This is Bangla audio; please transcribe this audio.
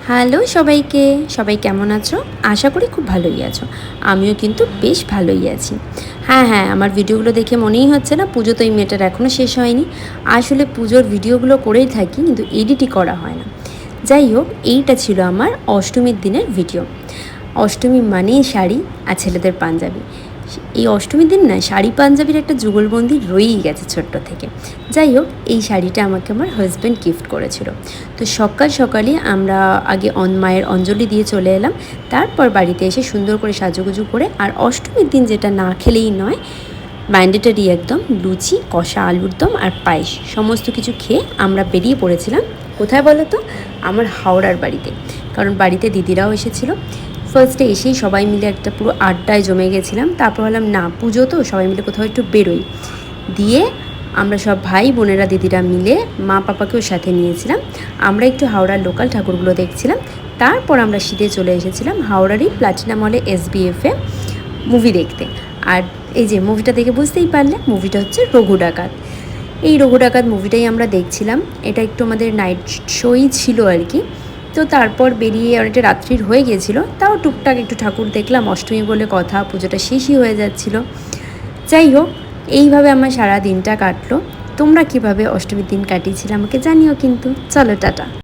হ্যালো সবাইকে, সবাই কেমন আছো? আশা করি খুব ভালোই আছো। আমিও কিন্তু বেশ ভালোই আছি। হ্যাঁ, আমার ভিডিওগুলো দেখে মনেই হচ্ছে না পুজো তো এই মেয়েটার এখনও শেষ হয়নি। আসলে পুজোর ভিডিওগুলো করেই থাকি, কিন্তু এডিটই করা হয় না। যাই হোক, এইটা ছিল আমার অষ্টমীর দিনের ভিডিও। অষ্টমী মানেই শাড়ি আর ছেলেদের পাঞ্জাবি। এই অষ্টমীর দিন না শাড়ি পাঞ্জাবির একটা যুগলবন্দি রয়েই গেছে ছোট্ট থেকে। যাই হোক, এই শাড়িটা আমাকে আমার হাজব্যান্ড গিফট করেছিল। তো সকাল সকালই আমরা আগে মায়ের অঞ্জলি দিয়ে চলে এলাম, তারপর বাড়িতে এসে সুন্দর করে সাজুগুজু করে, আর অষ্টমীর দিন যেটা না খেলেই নয়, ম্যান্ডেটারি একদম, লুচি, কষা আলুর দম আর পায়েস সমস্ত কিছু খেয়ে আমরা বেরিয়ে পড়েছিলাম। কোথায় বলো তো? আমার হাওড়ার বাড়িতে। কারণ বাড়িতে দিদিরাও এসেছিলো। ফার্স্টে এসেই সবাই মিলে একটা পুরো আড্ডায় জমে গেছিলাম। তারপর হলাম না, পুজো তো সবাই মিলে কোথাও একটু বেরোই। দিয়ে আমরা সব ভাই বোনেরা দিদিরা মিলে মা পাপাকেও সাথে নিয়েছিলাম। আমরা একটু হাওড়ার লোকাল ঠাকুরগুলো দেখছিলাম। তারপর আমরা শীতে চলে এসেছিলাম হাওড়ারই প্লাটিনাম মলে SBF-এ মুভি দেখতে। আর এই যে মুভিটা দেখে বুঝতেই পারলে, মুভিটা হচ্ছে রঘু ডাকাত। এই রঘু ডাকাত মুভিটাই আমরা দেখছিলাম। এটা একটু আমাদের নাইট শোই ছিল আর কি। তো তারপর বেরিয়ে অনেকটা রাত্রির হয়ে গিয়েছিল, তাও টুকটাক একটু ঠাকুর দেখলাম। অষ্টমী বলে কথা, পুজোটা শেষই হয়ে যাচ্ছিল। যাই হোক, এইভাবে আমার সারা দিনটা কাটলো। তোমরা কিভাবে অষ্টমীর দিন কাটিয়েছিলে আমাকে জানিও কিন্তু। চলো, টাটা।